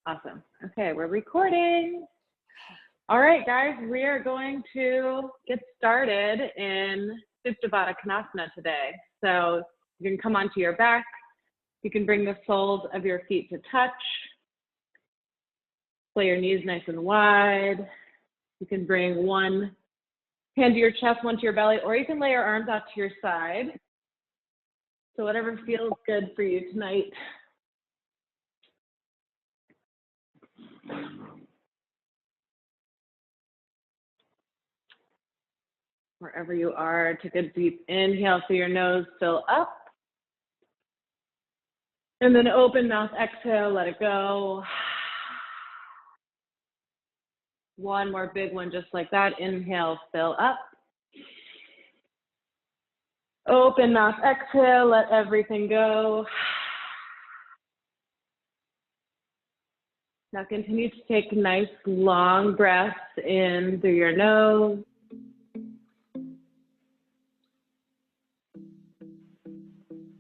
Awesome. Okay, we're recording. All right, guys, we are going to get started in Supta Konasana today. So you can come onto your back. You can bring the soles of your feet to touch. Lay your knees nice and wide. You can bring one hand to your chest, one to your belly, or you can lay your arms out to your side. So whatever feels good for you tonight. Wherever you are, take a deep inhale through your nose, fill up. And then open mouth, exhale, let it go. One more big one just like that. Inhale, fill up. Open mouth, exhale, let everything go. Now continue to take nice long breaths in through your nose.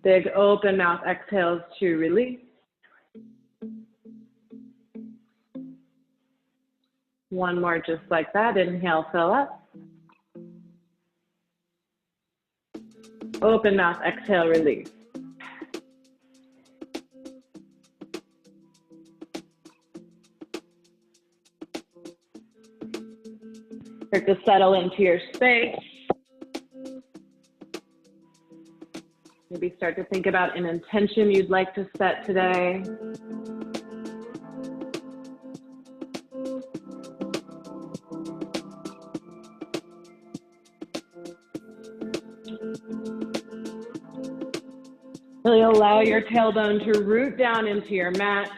Big open mouth exhales to release. One more just like that. Inhale, fill up. Open mouth, exhale, release. Start to settle into your space. Maybe start to think about an intention you'd like to set today. Really allow your tailbone to root down into your mat.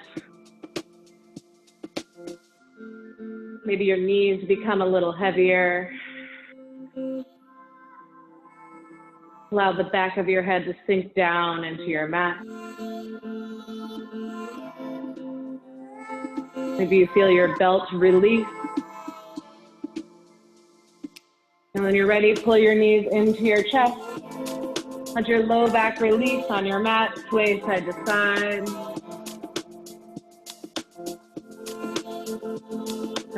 Maybe your knees become a little heavier. Allow the back of your head to sink down into your mat. Maybe you feel your belt release. And when you're ready, pull your knees into your chest. Let your low back release on your mat, sway side to side.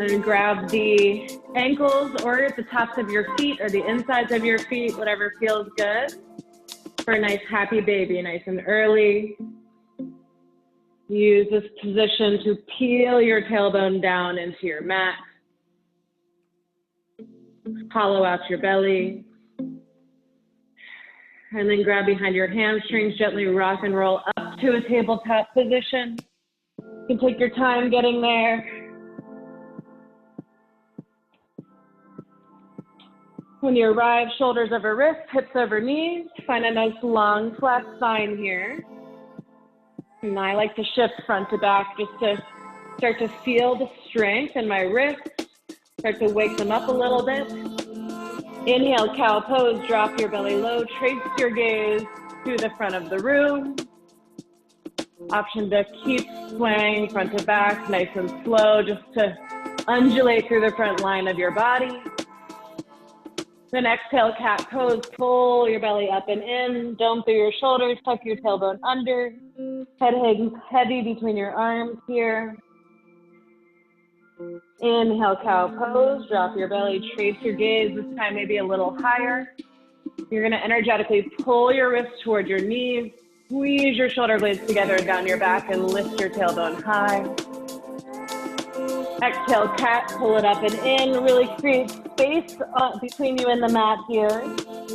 And grab the ankles or at the tops of your feet or the insides of your feet, whatever feels good, for a nice happy baby, nice and early. Use this position to peel your tailbone down into your mat. Hollow out your belly. And then grab behind your hamstrings, gently rock and roll up to a tabletop position. You can take your time getting there. When you arrive, shoulders over wrists, hips over knees. Find a nice long flat spine here. And I like to shift front to back just to start to feel the strength in my wrists. Start to wake them up a little bit. Inhale, cow pose, drop your belly low, trace your gaze to the front of the room. Option to keep swaying front to back, nice and slow, just to undulate through the front line of your body. Then exhale, cat pose, pull your belly up and in, dome through your shoulders, tuck your tailbone under, head hangs heavy between your arms here. Inhale, cow pose, drop your belly, trace your gaze, this time maybe a little higher. You're gonna energetically pull your wrists toward your knees, squeeze your shoulder blades together down your back and lift your tailbone high. Exhale, cat, pull it up and in, really create space between you and the mat here.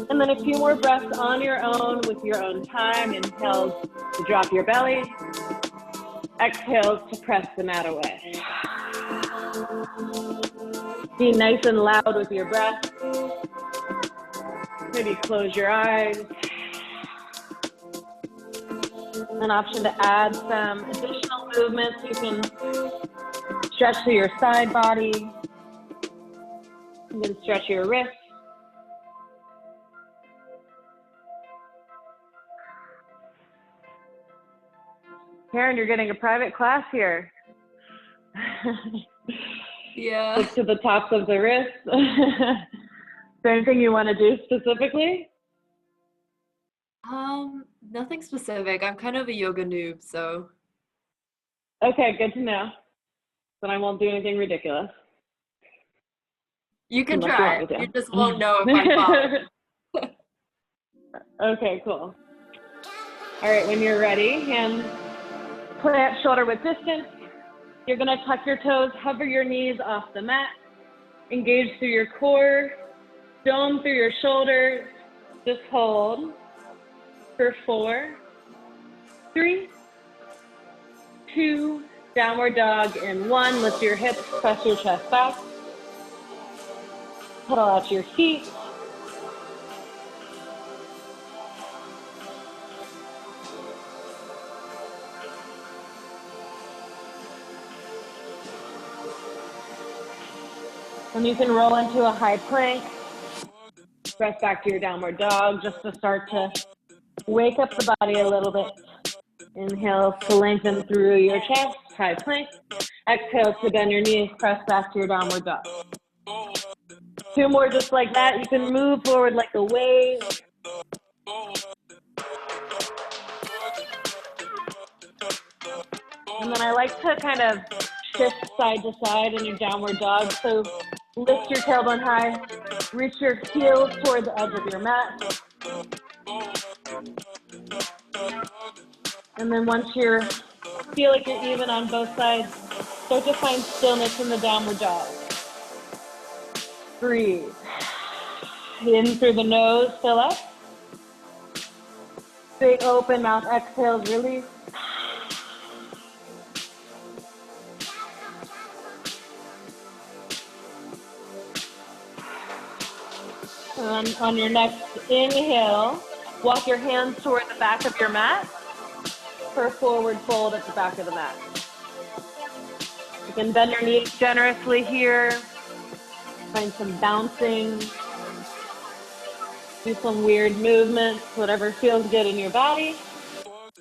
And then a few more breaths on your own with your own time. Inhales to drop your belly. Exhales to press the mat away. Be nice and loud with your breath. Maybe close your eyes. An option to add some additional movements. You can stretch through your side body. You can stretch your wrists. Karen, you're getting a private class here. Yeah. Look to the tops of the wrists. Is there anything you want to do specifically? Nothing specific. I'm kind of a yoga noob, so. Okay, good to know. but I won't do anything ridiculous. You can Unless try. you want me to. You just won't know if I fall. Okay, cool. All right, when you're ready, hands plant shoulder width distance. You're gonna tuck your toes, hover your knees off the mat, engage through your core, dome through your shoulders. Just hold for 4, 3, 2, downward dog in 1. Lift your hips, press your chest back. Pedal out your feet. And you can roll into a high plank. Press back to your downward dog just to start to wake up the body a little bit. Inhale to lengthen through your chest, high plank. Exhale to bend your knees, press back to your downward dog. 2 more just like that. You can move forward like a wave. And then I like to kind of shift side to side in your downward dog. So lift your tailbone high, reach your heels toward the edge of your mat. And then once you feel like you're even on both sides, start to find stillness in the downward dog. Breathe. In through the nose, fill up. Big open mouth, exhales, release. And on your next inhale, walk your hands toward the back of your mat for a forward fold at the back of the mat. You can bend your knees generously here. Find some bouncing. Do some weird movements, whatever feels good in your body.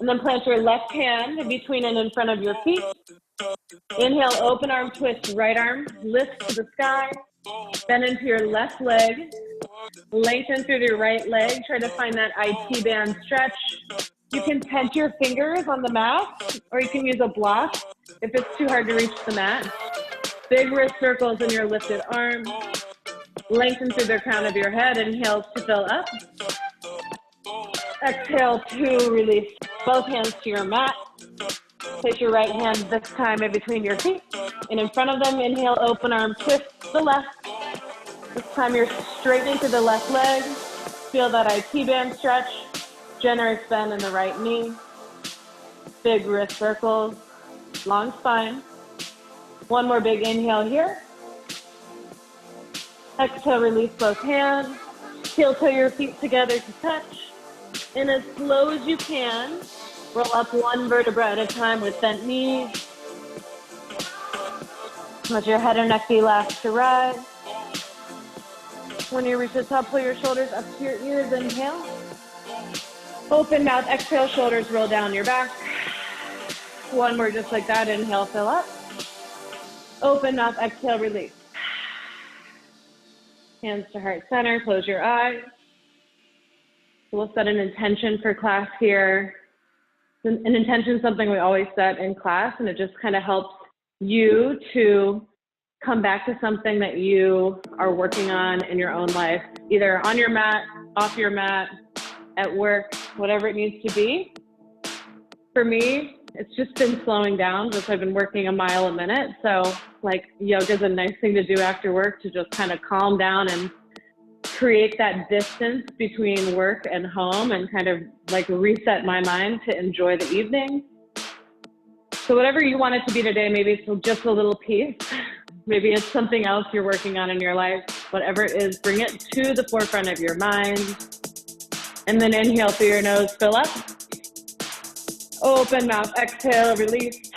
And then plant your left hand in between and in front of your feet. Inhale, open arm twist, right arm, lift to the sky. Bend into your left leg. Lengthen through your right leg. Try to find that IT band stretch. You can tense your fingers on the mat, or you can use a block if it's too hard to reach the mat. Big wrist circles in your lifted arm. Lengthen through the crown of your head. Inhale to fill up. Exhale to release. Both hands to your mat. Place your right hand this time in between your feet and in front of them. Inhale, open arm, twist the left. This time you're straightening through the left leg. Feel that IT band stretch. Generous bend in the right knee. Big wrist circles. Long spine. One more big inhale here. Exhale, release both hands. Heel toe your feet together to touch. And as slow as you can, roll up 1 vertebra at a time with bent knees. Let your head and neck be last to rise. When you reach the top, pull your shoulders up to your ears. Inhale. Open mouth, exhale, shoulders roll down your back. 1 more just like that. Inhale, fill up. Open mouth, exhale, release. Hands to heart center, close your eyes. We'll set an intention for class here. An intention is something we always set in class, and it just kind of helps you to come back to something that you are working on in your own life, either on your mat, off your mat, at work, whatever it needs to be. For me, it's just been slowing down because I've been working a mile a minute. So like yoga is a nice thing to do after work to just kind of calm down and create that distance between work and home and kind of like reset my mind to enjoy the evening. So whatever you want it to be today, maybe it's just a little piece. Maybe it's something else you're working on in your life. Whatever it is, bring it to the forefront of your mind. And then inhale through your nose, fill up. Open mouth, exhale, release.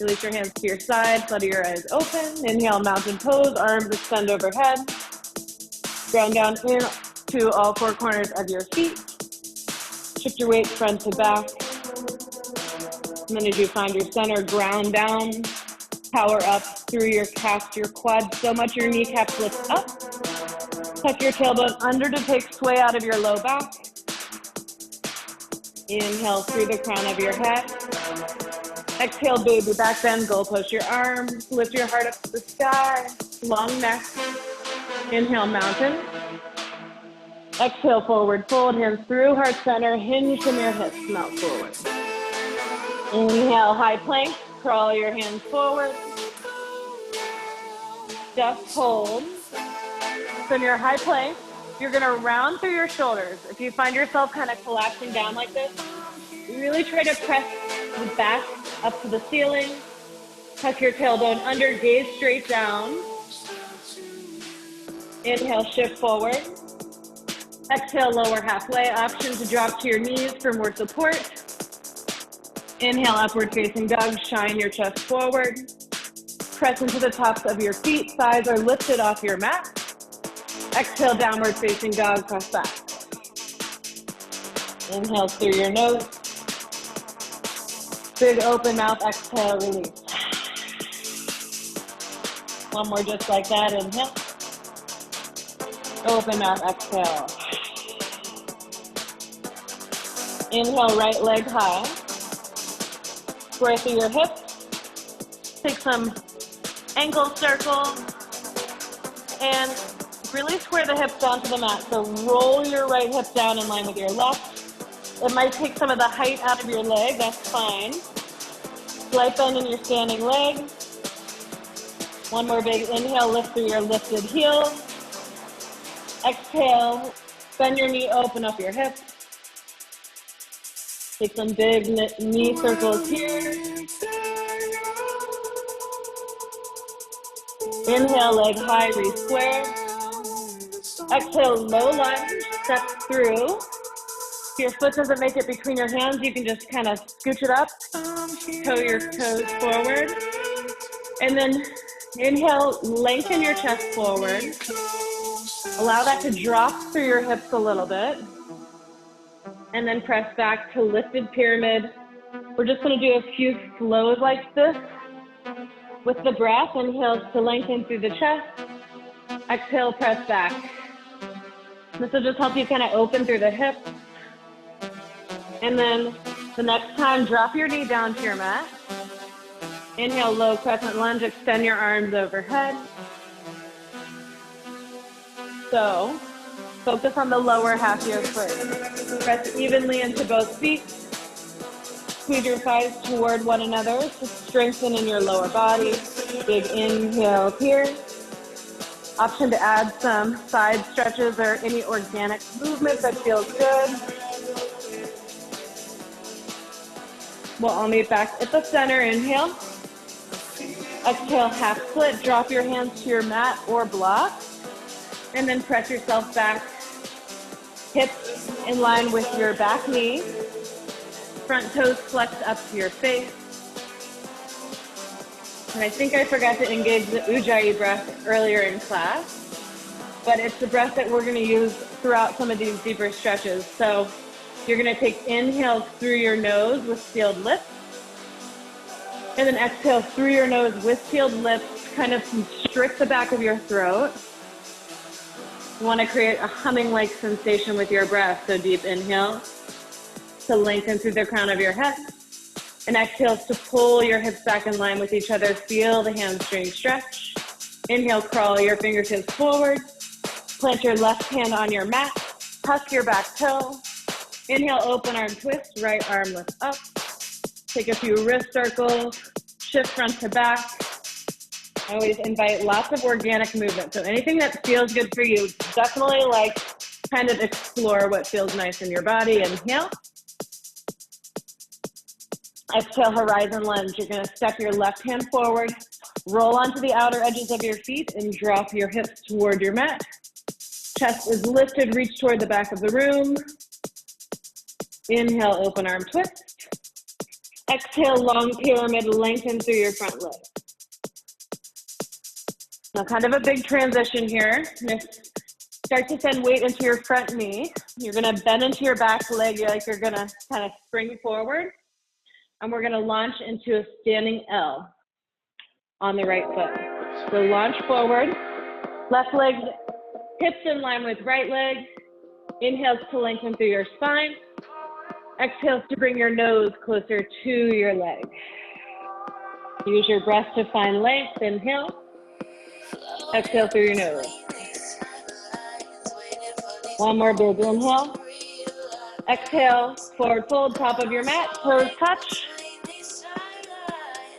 Release your hands to your side, flutter your eyes open. Inhale, mountain pose, arms extend overhead. Ground down into all 4 corners of your feet. Shift your weight front to back. And then as you find your center, ground down. Power up through your calves, your quads, so much your kneecaps lift up. Tuck your tailbone under to take sway out of your low back. Inhale through the crown of your head. Exhale, baby back bend, goal push your arms, lift your heart up to the sky, long neck. Inhale, mountain. Exhale, forward fold, hands through heart center, hinge from your hips, melt forward. Inhale, high plank, crawl your hands forward. Just hold. From your high plank, you're gonna round through your shoulders. If you find yourself kind of collapsing down like this, really try to press the back up to the ceiling. Tuck your tailbone under, gaze straight down. Inhale, shift forward. Exhale, lower halfway. Option to drop to your knees for more support. Inhale, upward facing dog. Shine your chest forward. Press into the tops of your feet. Thighs are lifted off your mat. Exhale, downward facing dog. Press back. Inhale through your nose. Big open mouth. Exhale, release. One more just like that. Inhale. Open mouth. Exhale. Inhale, right leg high. Square through your hips. Take some ankle circles. And really square the hips down to the mat. So roll your right hip down in line with your left. It might take some of the height out of your leg. That's fine. Slight bend in your standing leg. One more big inhale. Lift through your lifted heels. Exhale. Bend your knee. Open up your hip. Take some big knee circles here. Inhale, leg high, re-square. Exhale, low lunge, step through. If your foot doesn't make it between your hands, you can just kind of scooch it up, toe your toes forward. And then inhale, lengthen your chest forward. Allow that to drop through your hips a little bit. And then press back to lifted pyramid. We're just going to do a few flows like this with the breath. Inhale to lengthen through the chest. Exhale, press back. This will just help you kind of open through the hips. And then the next time, drop your knee down to your mat. Inhale, low crescent lunge, extend your arms overhead. So, focus on the lower half here first. Press evenly into both feet. Squeeze your thighs toward one another to strengthen in your lower body. Big inhale here. Option to add some side stretches or any organic movement that feels good. We'll all meet back at the center. Inhale. Exhale, half split. Drop your hands to your mat or block. And then press yourself back. Hips in line with your back knee. Front toes flexed up to your face. And I think I forgot to engage the Ujjayi breath earlier in class, but it's the breath that we're going to use throughout some of these deeper stretches. So you're going to take inhales through your nose with sealed lips, and then exhale through your nose with sealed lips, kind of constrict the back of your throat. You want to create a humming-like sensation with your breath. So deep inhale to lengthen through the crown of your head. And exhale to pull your hips back in line with each other. Feel the hamstring stretch. Inhale, crawl your fingertips forward. Plant your left hand on your mat. Tuck your back toe. Inhale, open arm twist. Right arm lift up. Take a few wrist circles. Shift front to back. I always invite lots of organic movement. So anything that feels good for you, definitely like kind of explore what feels nice in your body. Inhale. Exhale, horizon lunge. You're going to step your left hand forward, roll onto the outer edges of your feet, and drop your hips toward your mat. Chest is lifted, reach toward the back of the room. Inhale, open arm twist. Exhale, long pyramid, lengthen through your front leg. Now, kind of a big transition here. Start to send weight into your front knee. You're going to bend into your back leg like you're going to kind of spring forward. And we're going to launch into a standing L on the right foot. So launch forward, left leg, hips in line with right leg. Inhales to lengthen through your spine. Exhales to bring your nose closer to your leg. Use your breath to find length. Inhale. Exhale through your nose. One more big inhale. Exhale, forward fold, top of your mat, toes touch.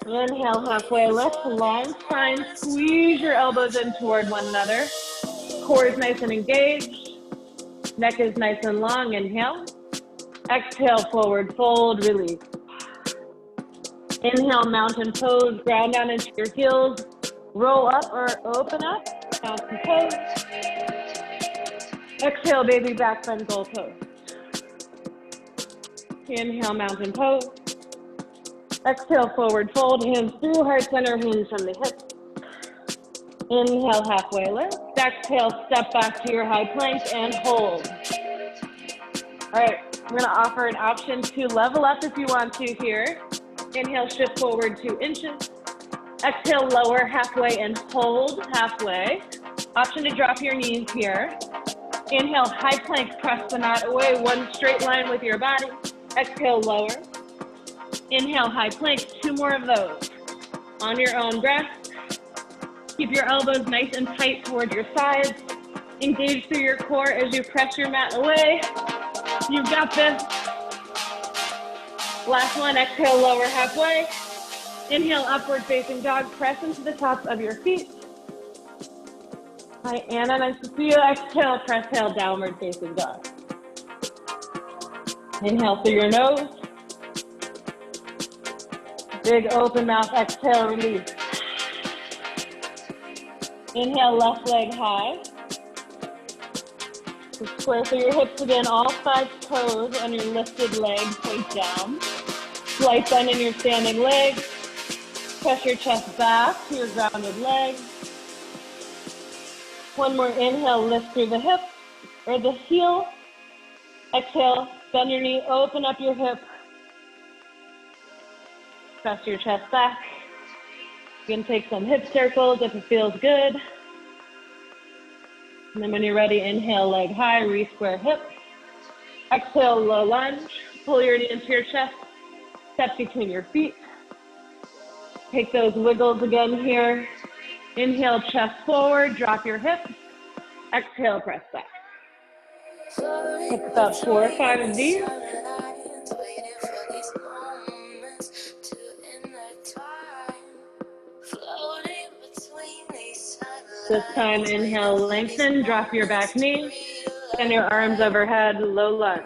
Inhale, halfway lift, long spine. Squeeze your elbows in toward one another. Core is nice and engaged. Neck is nice and long. Inhale. Exhale, forward fold, release. Inhale, mountain pose, ground down into your heels. Roll up or open up, mountain pose. Exhale, baby back bend goal pose. Inhale, mountain pose. Exhale, forward fold, hands through, heart center, hinge from the hips. Inhale, halfway lift. Exhale, step back to your high plank and hold. All right, we're gonna offer an option to level up if you want to here. Inhale, shift forward 2 inches. Exhale, lower halfway and hold halfway. Option to drop your knees here. Inhale, high plank, press the mat away, one straight line with your body. Exhale, lower. Inhale, high plank, 2 more of those. On your own breath. Keep your elbows nice and tight toward your sides. Engage through your core as you press your mat away. You've got this. Last one, exhale, lower halfway. Inhale, upward facing dog, press into the tops of your feet. Hi, Anna, nice to see you. Exhale, press tail, downward facing dog. Inhale through your nose. Big open mouth, exhale, release. Inhale, left leg high. Just square through your hips again, all 5 toes on your lifted leg, point down. Slight bend in your standing leg. Press your chest back to your grounded leg. One more inhale, lift through the hip or the heel. Exhale, bend your knee, open up your hip. Press your chest back. You can take some hip circles if it feels good. And then when you're ready, inhale, leg high, re-square hip. Exhale, low lunge. Pull your knee into your chest. Step between your feet. Take those wiggles again here. Inhale, chest forward, drop your hips. Exhale, press back. Take about 4 or 5 of these. This time, inhale, lengthen, drop your back knee, send your arms overhead, low lunge.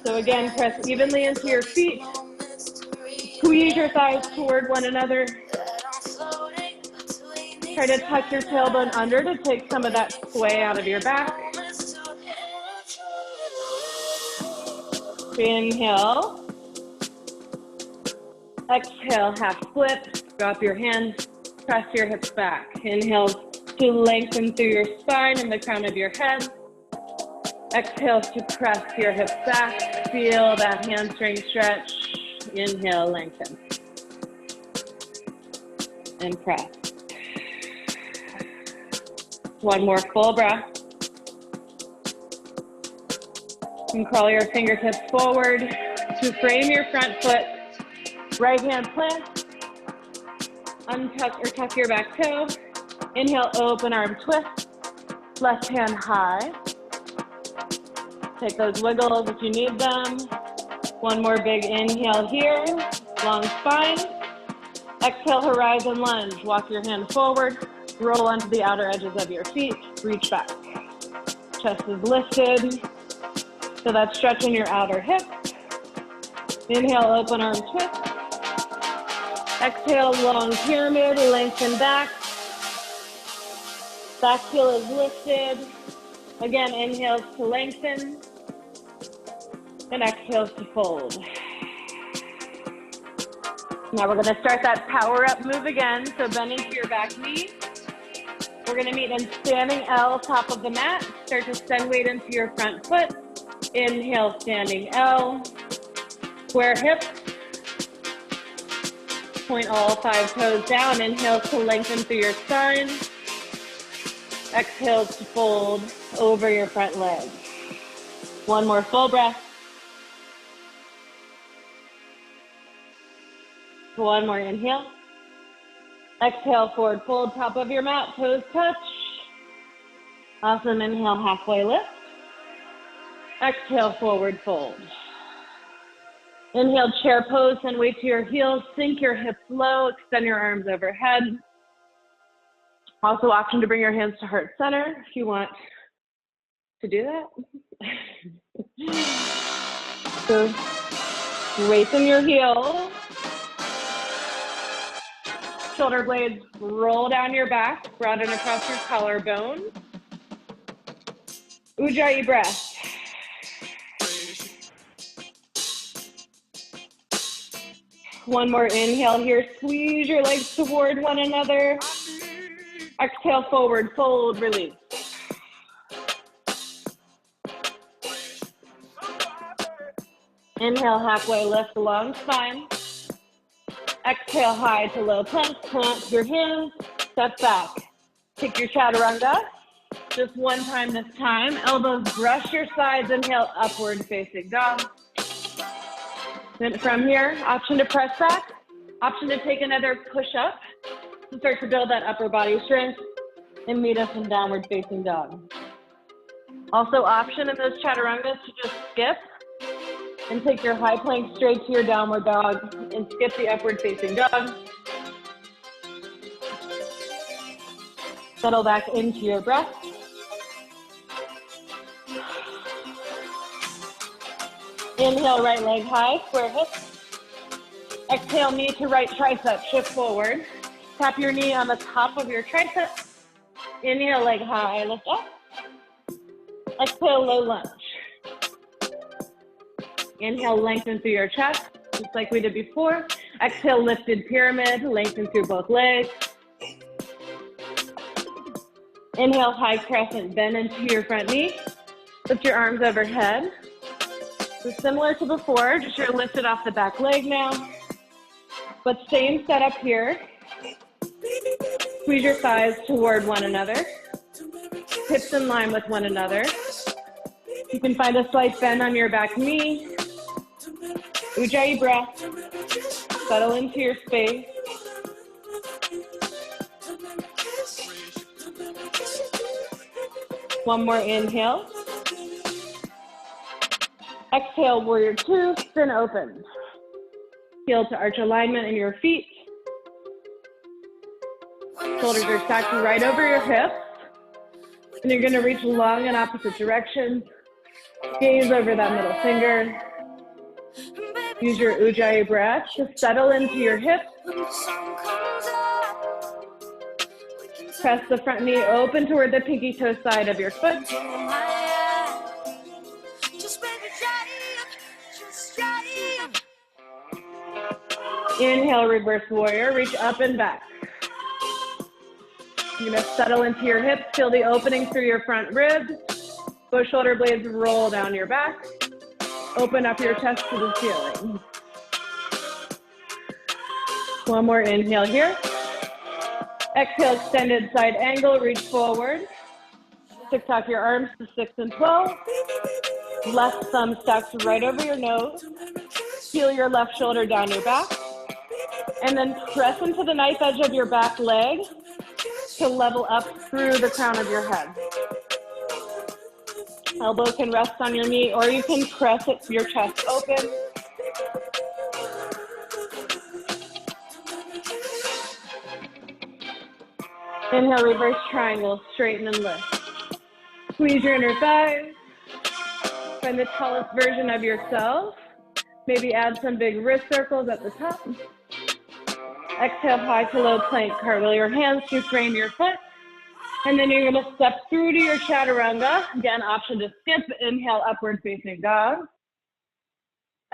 So again, press evenly into your feet. Squeeze your thighs toward one another. Try to tuck your tailbone under to take some of that sway out of your back. Inhale. Exhale, half split. Drop your hands. Press your hips back. Inhale to lengthen through your spine and the crown of your head. Exhale to press your hips back. Feel that hamstring stretch. Inhale, lengthen. And press. One more full breath. And crawl your fingertips forward to frame your front foot. Right hand plant. Untuck or tuck your back toe. Inhale, open arm twist. Left hand high. Take those wiggles if you need them. One more big inhale here. Long spine. Exhale, horizon lunge. Walk your hand forward. Roll onto the outer edges of your feet. Reach back. Chest is lifted. So that's stretching your outer hip. Inhale, open arm twist. Exhale, long pyramid, lengthen back. Back heel is lifted. Again, inhales to lengthen. And exhales to fold. Now we're gonna start that power up move again. So bend into your back knee. We're gonna meet in standing L, top of the mat. Start to send weight into your front foot. Inhale, standing L. Square hips. Point all 5 toes down. Inhale to lengthen through your spine. Exhale to fold over your front leg. One more full breath. One more inhale. Exhale, forward fold, top of your mat, toes touch. Awesome, inhale, halfway lift. Exhale, forward fold. Inhale, chair pose, and weight to your heels. Sink your hips low, extend your arms overhead. Also option to bring your hands to heart center if you want to do that. So straighten your heels. Shoulder blades roll down your back, broaden across your collarbone. Ujjayi breath. One more inhale here. Squeeze your legs toward one another. Exhale, forward fold, release. Inhale, halfway lift, long spine. Exhale, high to low plank. Plant your hands, step back. Take your chaturanga. Just one time this time. Elbows brush your sides. Inhale, upward facing dog. Then from here, option to press back. Option to take another push up to start to build that upper body strength and meet us in downward facing dog. Also option in those chaturangas to just skip and take your high plank straight to your downward dog and skip the upward facing dog. Settle back into your breath. Inhale, right leg high, square hips. Exhale, knee to right tricep, shift forward. Tap your knee on the top of your tricep. Inhale, leg high, lift up. Exhale, low lunge. Inhale, lengthen through your chest, just like we did before. Exhale, lifted pyramid, lengthen through both legs. Inhale, high crescent, bend into your front knee. Lift your arms overhead. So similar to before, just you're lifted off the back leg now. But same setup here. Squeeze your thighs toward one another. Hips in line with one another. You can find a slight bend on your back knee. Ujjayi breath. Settle into your space. One more inhale. Exhale, warrior two, spin open. Heel to arch alignment in your feet. Shoulders are stacked right over your hips. And you're gonna reach long in opposite directions. Gaze over that middle finger. Use your Ujjayi breath to settle into your hips. Press the front knee open toward the pinky toe side of your foot. Inhale, reverse warrior, reach up and back. You're gonna settle into your hips, feel the opening through your front ribs. Both shoulder blades roll down your back. Open up your chest to the ceiling. One more inhale here. Exhale, extended side angle, reach forward. TikTok your arms to 6 and 12. Left thumb stacks right over your nose. Heel your left shoulder down your back. And then press into the knife edge of your back leg to level up through the crown of your head. Elbow can rest on your knee, or you can press it, your chest open. Inhale, reverse triangle, straighten and lift. Squeeze your inner thighs. Find the tallest version of yourself. Maybe add some big wrist circles at the top. Exhale, high to low plank. Cartwheel your hands to frame your foot. And then you're gonna step through to your chaturanga. Again, option to skip. Inhale, upward facing dog.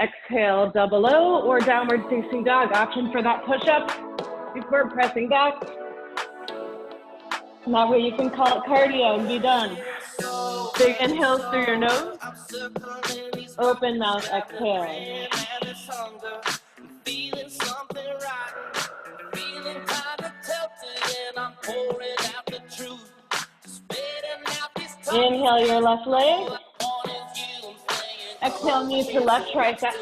Exhale, double O or downward facing dog. Option for that push-up before pressing back. And that way you can call it cardio and be done. Big inhales through your nose. Open mouth, exhale. Inhale your left leg. Exhale, knee to left tricep.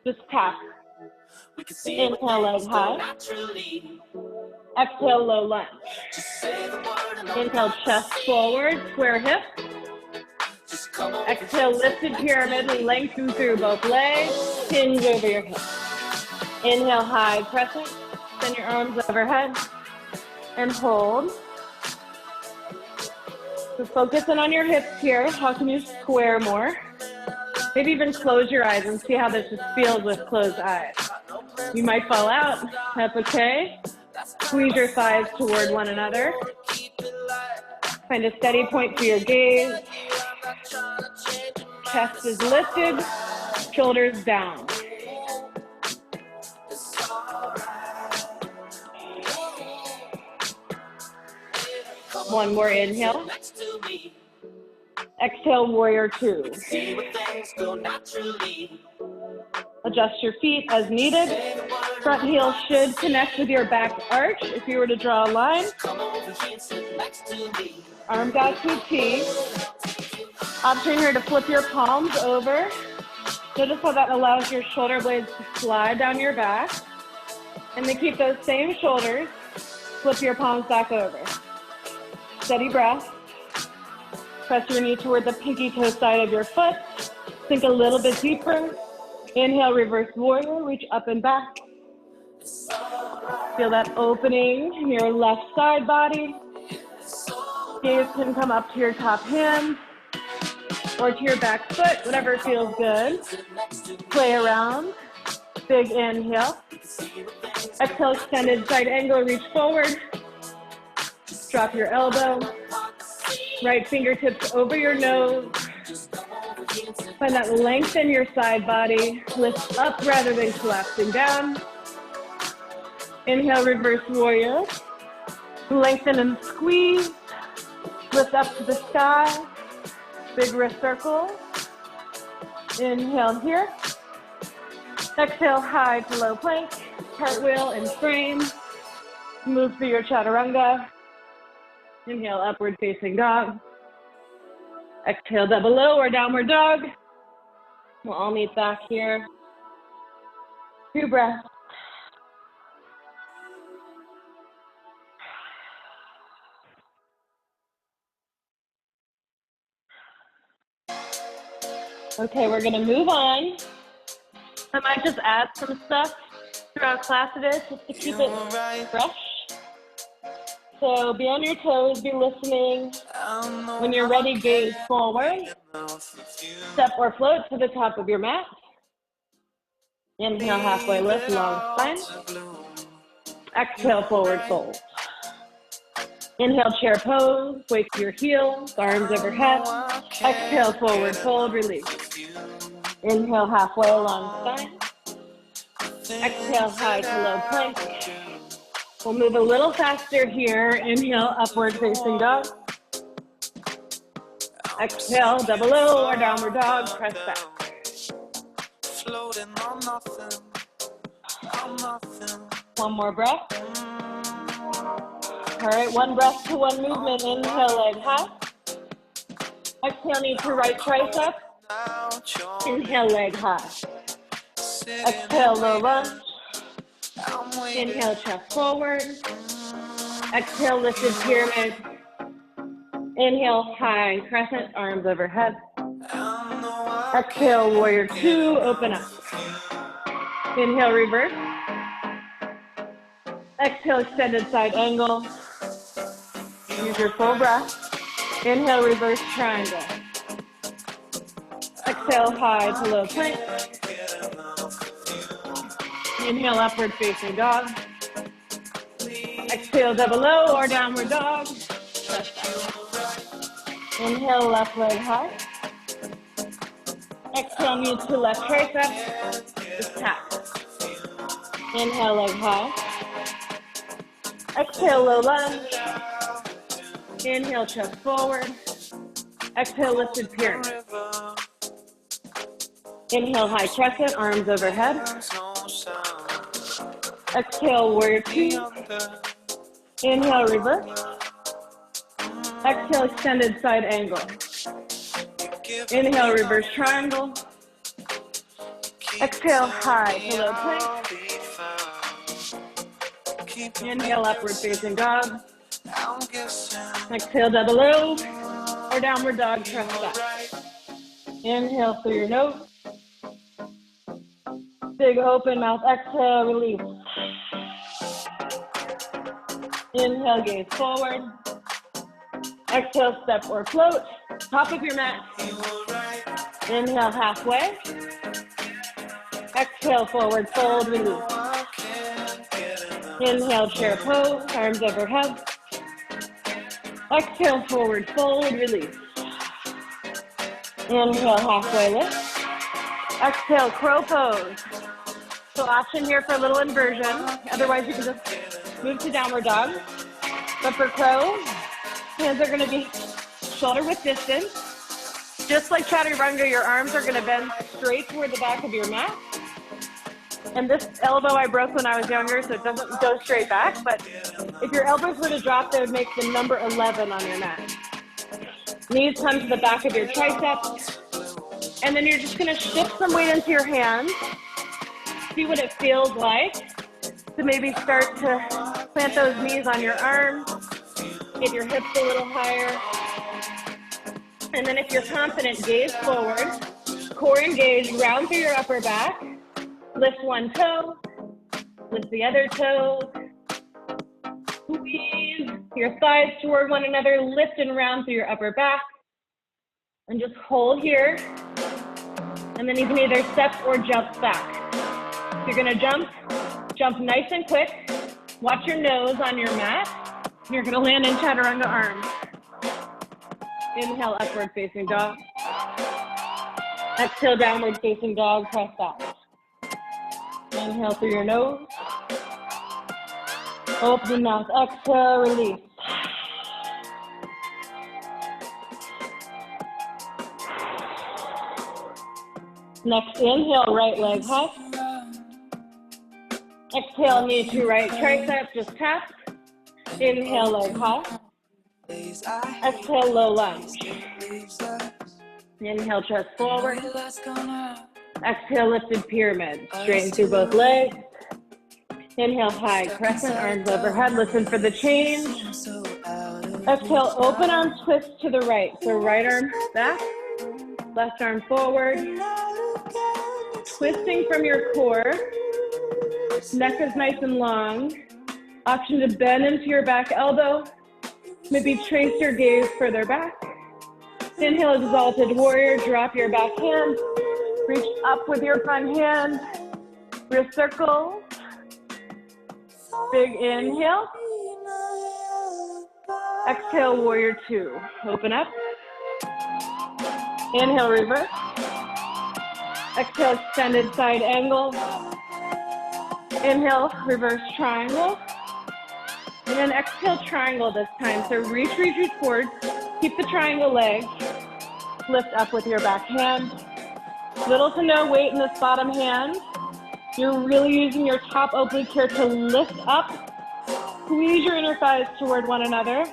Just tap. Inhale, leg high. Exhale, low lunge. Inhale, chest forward, square hip. Exhale, lifted pyramid, lengthen through both legs, hinge over your hips. Inhale, high crescent, send your arms overhead, and hold. So focus in on your hips here. How can you square more? Maybe even close your eyes and see how this just feels with closed eyes. You might fall out, that's okay. Squeeze your thighs toward one another. Find a steady point for your gaze. Chest is lifted, shoulders down. One more inhale. Exhale, warrior two. Adjust your feet as needed. Front heel should connect with your back arch if you were to draw a line. Arms out to a T. Option here to flip your palms over. Notice how that allows your shoulder blades to slide down your back. And to keep those same shoulders, flip your palms back over. Steady breath. Press your knee toward the pinky toe side of your foot. Sink a little bit deeper. Inhale, reverse warrior, reach up and back. Feel that opening in your left side body. Gaze can come up to your top hand or to your back foot, whatever feels good. Play around. Big inhale. Exhale, extended side angle, reach forward. Drop your elbow. Right fingertips over your nose. Find that length in your side body. Lift up rather than collapsing down. Inhale, reverse warrior. Lengthen and squeeze. Lift up to the sky. Big wrist circle. Inhale here. Exhale, high to low plank. Cartwheel and frame. Move through your chaturanga. Inhale, upward facing dog. Exhale, double low or downward dog. We'll all meet back here. 2 breaths. Okay, we're gonna move on. I might just add some stuff throughout class today just to keep it fresh. So be on your toes, be listening. When you're ready, gaze forward. Step or float to the top of your mat. Inhale, halfway lift, long spine. Exhale, forward fold. Inhale, chair pose, wake your heels, arms overhead. Exhale, forward fold, release. Inhale, halfway along spine. Exhale, high to low plank. We'll move a little faster here. Inhale, upward facing dog. Exhale, double low or downward dog, press back. One more breath. All right, one breath to one movement. Inhale, leg high. Exhale, knee to right tricep. Inhale, leg high. Exhale, low lunge. Inhale, chest forward. Exhale, lifted pyramid. Inhale, high crescent, arms overhead. Exhale, warrior two, open up. Inhale, reverse. Exhale, extended side angle. Use your full breath. Inhale, reverse triangle. Exhale, high to low plank. Inhale, upward facing dog. Exhale, double low or downward dog. Inhale, left leg high. Exhale, knee to left tricep. Just tap. Inhale, leg high. Exhale, low lunge. Inhale, chest forward. Exhale, lifted pyramid. Inhale, high crescent, arms overhead. Exhale, warrior two. Inhale, reverse. Exhale, extended side angle. Inhale, reverse triangle. Exhale, high to low plank. Inhale, upward facing dog. Exhale, double O or downward dog, press back. Inhale through your nose. Big open mouth, exhale, release. Inhale, gaze forward. Exhale, step or float. Top of your mat. Inhale, halfway. Exhale, forward fold, release. Inhale, chair pose, arms overhead. Exhale, forward fold, release. Inhale, halfway lift. Exhale, crow pose. So option here for a little inversion. Otherwise, you can just move to downward dog. But for crow, hands are going to be shoulder width distance. Just like chaturanga, your arms are going to bend straight toward the back of your mat. And this elbow I broke when I was younger, so it doesn't go straight back. But if your elbows were to drop, they would make the number 11 on your mat. Knees come to the back of your triceps. And then you're just going to shift some weight into your hands. See what it feels like. So maybe start to plant those knees on your arms. Get your hips a little higher. And then if you're confident, gaze forward. Core engaged, round through your upper back. Lift one toe. Lift the other toe. Squeeze your thighs toward one another. Lift and round through your upper back. And just hold here. And then you can either step or jump back. If you're gonna jump nice and quick. Watch your nose on your mat. You're gonna land in chaturanga arms. Inhale, upward facing dog. Exhale, downward facing dog, press back. Inhale through your nose. Open mouth, exhale, release. Next inhale, right leg high. Exhale, knee to right tricep, just tap. Inhale, leg high. Exhale, low lunge. Inhale, chest forward. Exhale, lifted pyramid. Straighten through both legs. Inhale, high crescent, arms overhead. Listen for the change. Exhale, open arms twist to the right. So right arm back, left arm forward. Twisting from your core. Neck is nice and long. Option to bend into your back elbow. Maybe trace your gaze further back. Inhale, exalted warrior. Drop your back hand. Reach up with your front hand. Wrist circle. Big inhale. Exhale, warrior two. Open up. Inhale, reverse. Exhale, extended side angle. Inhale, reverse triangle. And then exhale, triangle this time. So reach forward. Keep the triangle leg. Lift up with your back hand. Little to no weight in this bottom hand. You're really using your top oblique here to lift up. Squeeze your inner thighs toward one another.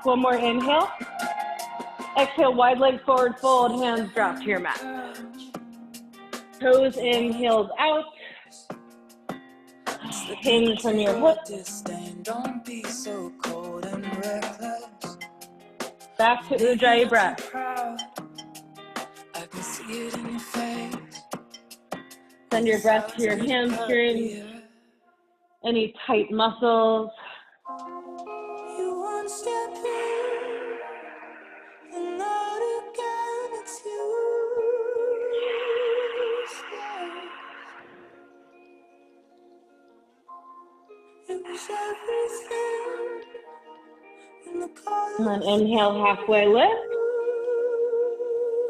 One more inhale. Exhale, wide leg forward fold, hands drop to your mat. Toes in, heels out. Hinge from your hips. Back to Ujjayi breath. Send your breath to your hamstrings. Any tight muscles. And then inhale, halfway lift.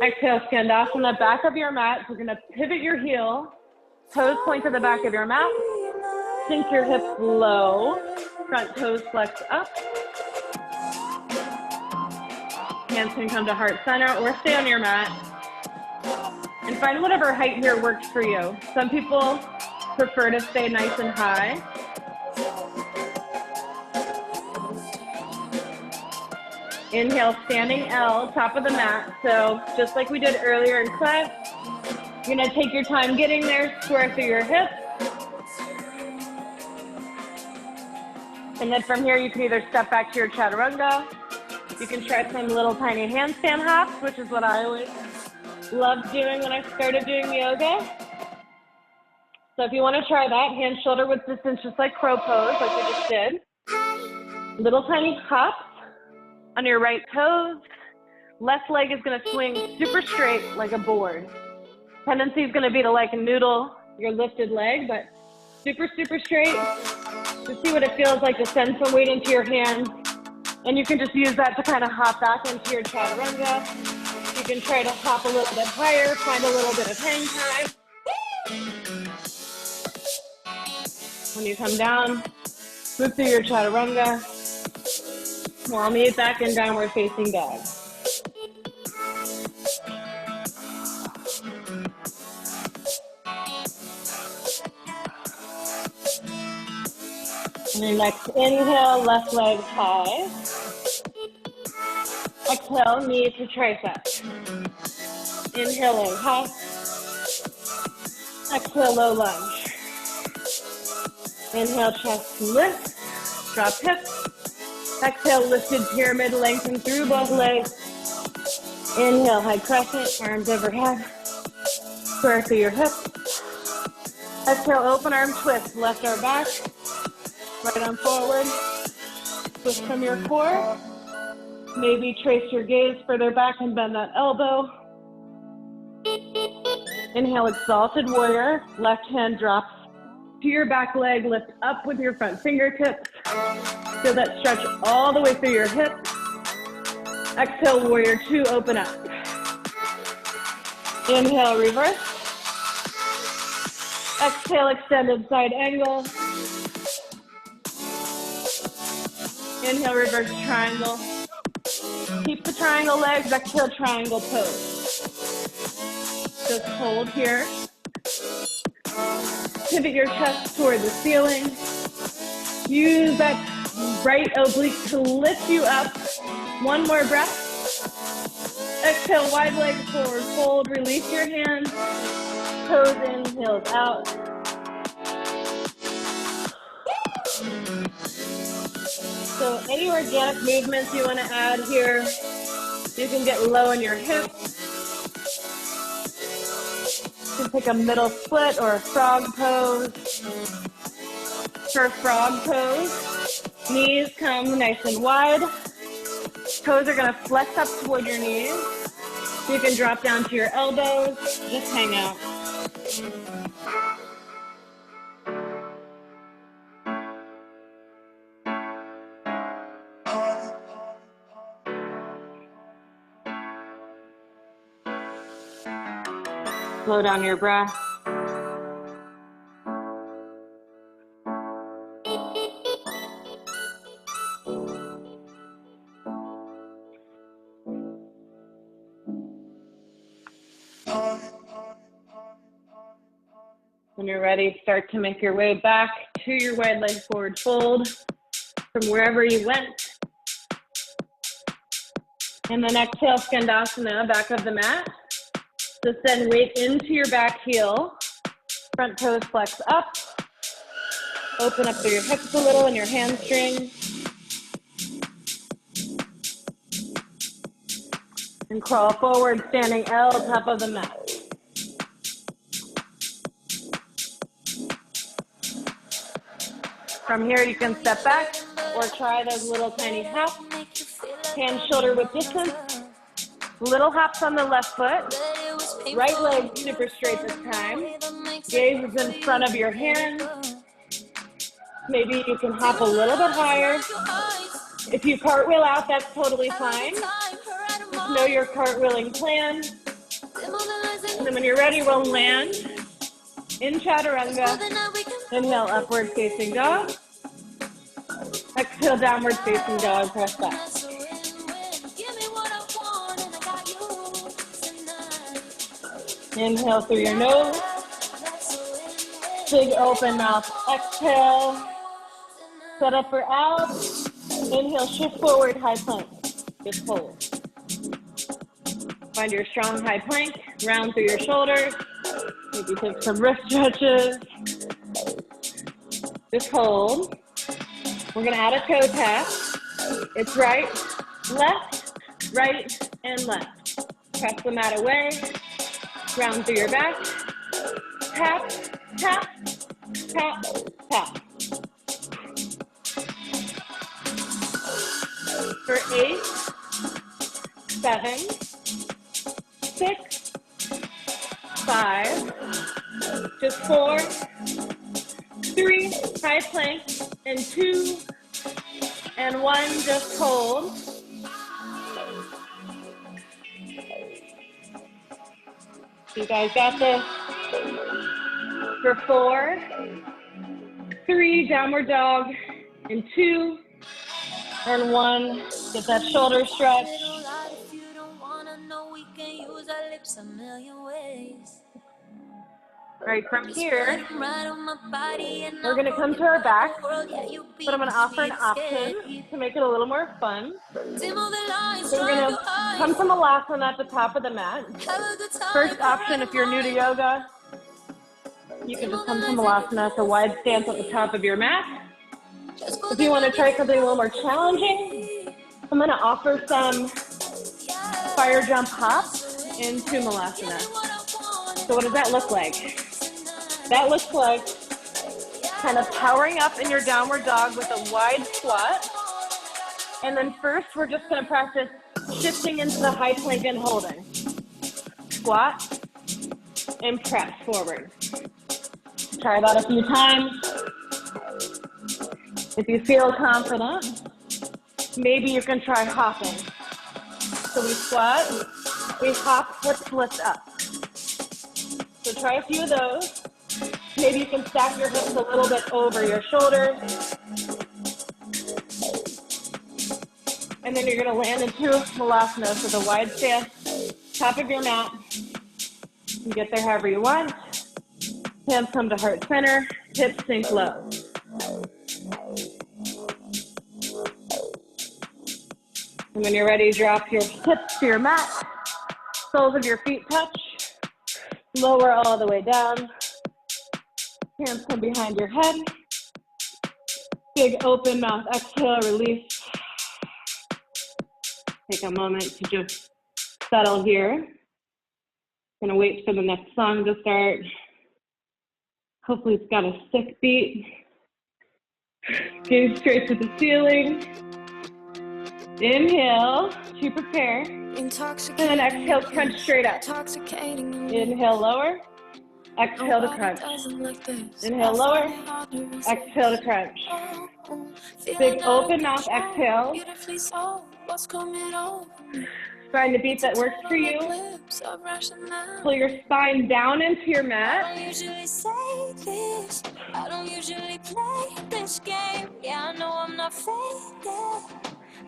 Exhale, stand off on the back of your mat. So you're going to pivot your heel. Toes point to the back of your mat. Sink your hips low. Front toes flex up. Hands can come to heart center or stay on your mat. And find whatever height here works for you. Some people prefer to stay nice and high. Inhale, standing L, top of the mat. So just like we did earlier in class, You're gonna take your time getting there, square through your hips. And then from here, you can either step back to your chaturanga. You can try some little tiny handstand hops, which is what I always loved doing when I started doing yoga. So if you want to try that, hand shoulder width distance, just like crow pose, like we just did. Little tiny hops on your right toes. Left leg is going to swing super straight like a board. Tendency is going to be to like noodle your lifted leg, but super, super straight. Just see what it feels like to send some weight into your hands. And you can just use that to kind of hop back into your chaturanga. You can try to hop a little bit higher, find a little bit of hang time. When you come down, move through your chaturanga. We'll meet back in downward facing dog. And your next inhale, left leg high. Exhale, knee to tricep. Inhaling high. Exhale, low lunge. Inhale, chest lift. Drop hips. Exhale, lifted pyramid, lengthen through both legs. Inhale, high crescent, arms overhead. Square through your hips. Exhale, open arm twist, left arm back. Right arm forward. Twist from your core. Maybe trace your gaze further back and bend that elbow. Inhale, exalted warrior. Left hand drops to your back leg. Lift up with your front fingertips. Feel that stretch all the way through your hips. Exhale, warrior two, open up. Inhale, reverse. Exhale, extended side angle. Inhale, reverse triangle. Keep the triangle legs, exhale, triangle pose. Just hold here. Pivot your chest toward the ceiling. Use that right oblique to lift you up. One more breath. Exhale, wide legs forward fold. Release your hands. Toes in, heels out. So any organic movements you want to add here, you can get low in your hips. You can pick a middle split or a frog pose. For frog pose, knees come nice and wide. Toes are going to flex up toward your knees. You can drop down to your elbows. Just hang out. Slow down your breath. When you're ready, start to make your way back to your wide leg forward fold from wherever you went. And then exhale, Skandasana, back of the mat. Just send weight into your back heel. Front toes flex up. Open up through your hips a little and your hamstrings. And crawl forward, standing L, top of the mat. From here, you can step back or try those little tiny hops. Hand shoulder width distance. Little hops on the left foot. Right leg super straight this time. Gaze is in front of your hand. Maybe you can hop a little bit higher. If you cartwheel out, that's totally fine. Just know your cartwheeling plan. And then when you're ready, we'll land in chaturanga. Inhale, upward facing dog. Exhale, downward facing dog, press back. Inhale through your nose. Big open mouth. Exhale. Set up for out. Inhale, shift forward, high plank. Just hold. Find your strong high plank. Round through your shoulders. Maybe take some wrist stretches. Just hold. We're gonna add a toe tap. It's right, and left. Press the mat away. Round through your back. Tap, tap, tap, tap. For 8, 7, 6, 5, just 4, 3, high plank, and 2, and 1, just hold. You guys got this. For 4, 3, downward dog, and 2, and 1, get that shoulder stretch. All right, from here, we're going to come to our back, but I'm going to offer an option to make it a little more fun. So we're going to come to Malasana at the top of the mat. First option, if you're new to yoga, you can just come to Malasana. It's a wide stance at the top of your mat. If you want to try something a little more challenging, I'm going to offer some fire jump hops into Malasana. So what does that look like? That looks like kind of powering up in your downward dog with a wide squat. And then first, we're just going to practice shifting into the high plank and holding. Squat and press forward. Try that a few times. If you feel confident, maybe you can try hopping. So we squat, we hop, hips lift up. So try a few of those. Maybe you can stack your hips a little bit over your shoulders. And then you're going to land into Malasana, so the wide stance, top of your mat. You get there however you want. Hands come to heart center, hips sink low. And when you're ready, drop your hips to your mat. Soles of your feet touch. Lower all the way down. Hands come behind your head. Big open mouth, exhale, release. Take a moment to just settle here. Gonna wait for the next song to start. Hopefully it's got a sick beat. Gaze straight to the ceiling. Inhale to prepare. And then exhale, crunch straight up. Inhale, lower. Exhale to crunch. Inhale, lower. Exhale to crunch. Big open mouth, exhale. Find the beat that works for you. Pull your spine down into your mat. I don't usually say this. I don't usually play this game. Yeah, I know I'm not faded,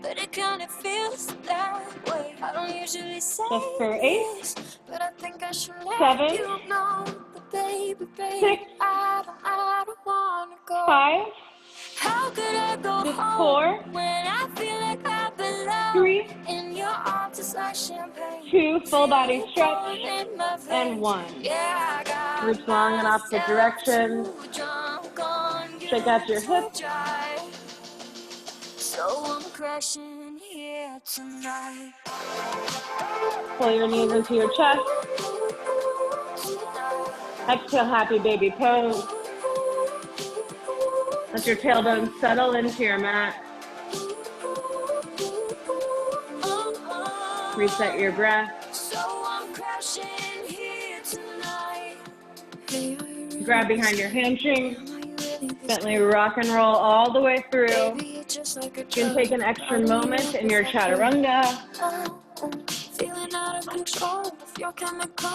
but it kind of feels that way. I don't usually say Just for 8, this, but I think I should let 7, you know. But baby, 6, I don't wanna go. 5, How could I go just home 4, when I feel like I belong 3, in your arms? It's like champagne. 2, full body stretch, and 1. Yeah, I got Reach long in opposite directions. Shake out your hips. So I'm crashing here tonight. Pull your knees into your chest. Exhale, happy baby pose. Let your tailbone settle into your mat. Reset your breath. So I'm crashing here tonight. Grab behind your hamstring. Gently rock and roll all the way through. You can take an extra moment in your chaturanga.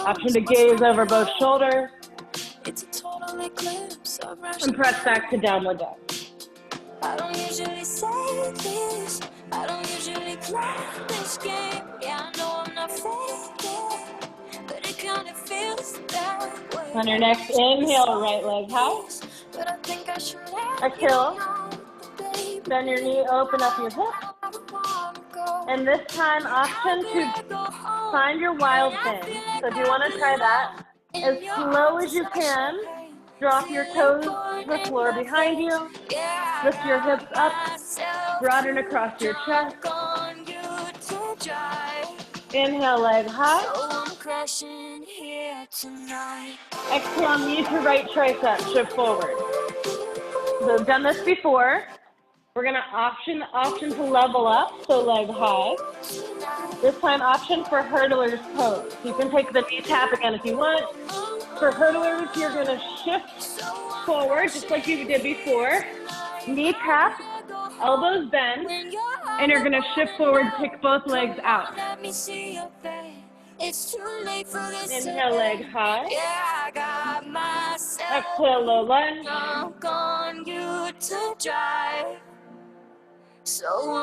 Option to gaze over both shoulders. And press back to downward dog. I don't usually say this. I don't usually play this game. Yeah, I know I'm not faded, but it kind of feels that way. On your next inhale, right leg high. But I think I should let Exhale. you know, baby, Bend your knee, open up your hip. I don't wanna go. And this time, option to find your wild thing. So if you want to try that, as slow as you can, drop your toes to the floor behind you, lift your hips up, broaden across your chest. Inhale, leg high. Exhale, knee to right tricep, shift forward. So we've done this before. We're gonna option to level up, so leg high. This time, option for hurdler's pose. You can take the knee tap again if you want. For hurdlers, you're gonna shift forward, just like you did before. Knee tap, elbows bend, and you're gonna shift forward, kick both legs out. Inhale, leg high. Exhale, low lunge.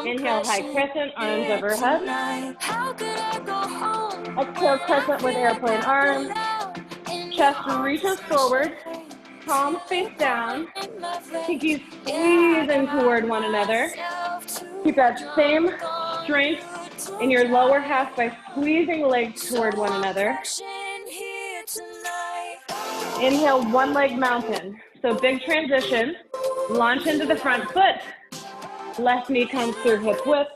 Inhale, high crescent, arms overhead. Exhale, crescent with airplane arms. Chest reaches forward, palms face down. Pinkies squeezing toward one another. Keep that same strength in your lower half by squeezing legs toward one another. Inhale, one leg mountain. So big transition. Launch into the front foot. Left knee comes through hip width.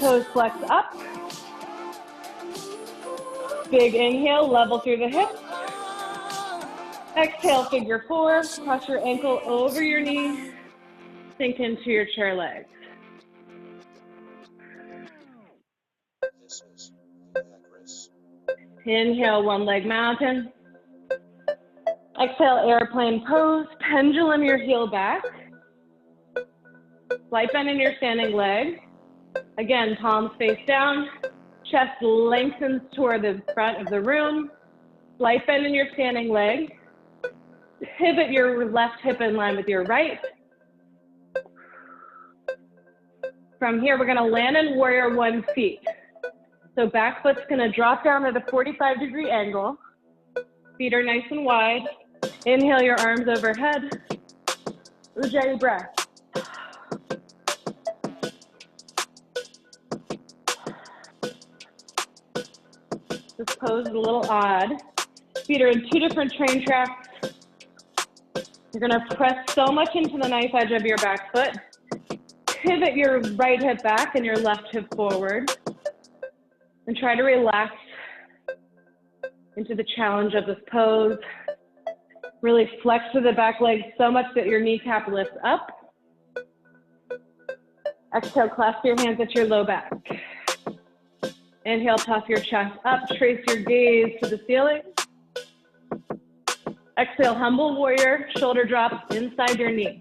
Toes flex up. Big inhale, level through the hips. Exhale, figure four. Cross your ankle over your knee. Sink into your chair legs. Inhale, one leg mountain. Exhale, airplane pose. Pendulum your heel back. Slight bend in your standing leg. Again, palms face down. Chest lengthens toward the front of the room. Slight bend in your standing leg. Pivot your left hip in line with your right. From here, we're gonna land in warrior one feet. So back foot's gonna drop down at a 45-degree angle. Feet are nice and wide. Inhale your arms overhead. Ujjayi breath. This pose is a little odd. Feet are in two different train tracks. You're gonna press so much into the knife edge of your back foot. Pivot your right hip back and your left hip forward. And try to relax into the challenge of this pose. Really flex through the back leg so much that your kneecap lifts up. Exhale, clasp your hands at your low back. Inhale, puff your chest up, trace your gaze to the ceiling. Exhale, humble warrior, shoulder drops inside your knee.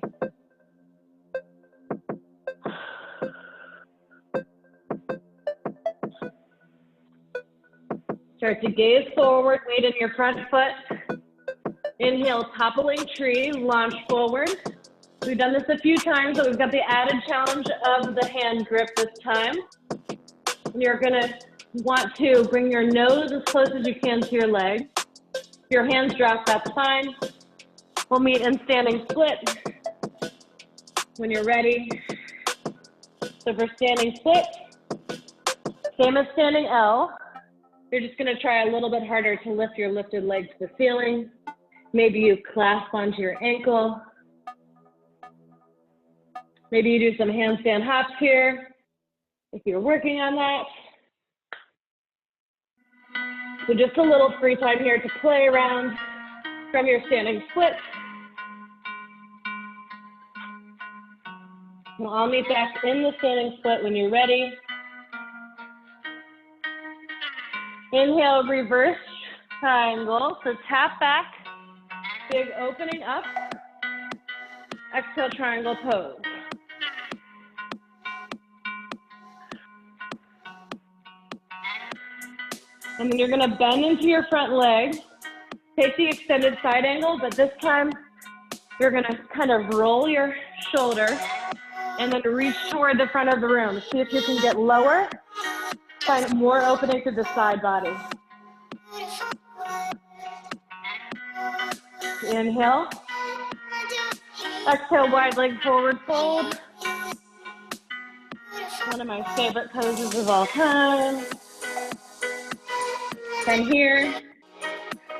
Start to gaze forward, weight in your front foot. Inhale, toppling tree, launch forward. We've done this a few times, but we've got the added challenge of the hand grip this time. And you're gonna want to bring your nose as close as you can to your leg. If your hands drop, that's fine. We'll meet in standing split when you're ready. So for standing split, same as standing L. You're just gonna try a little bit harder to lift your lifted leg to the ceiling. Maybe you clasp onto your ankle. Maybe you do some handstand hops here, if you're working on that. So just a little free time here to play around from your standing split. We'll all meet back in the standing split when you're ready. Inhale, reverse triangle. So tap back, big opening up. Exhale, triangle pose. And then you're gonna bend into your front leg. Take the extended side angle, but this time you're gonna kind of roll your shoulder and then reach toward the front of the room. See if you can get lower. Find more opening through the side body. Inhale. Exhale, wide leg forward fold. One of my favorite poses of all time. From here,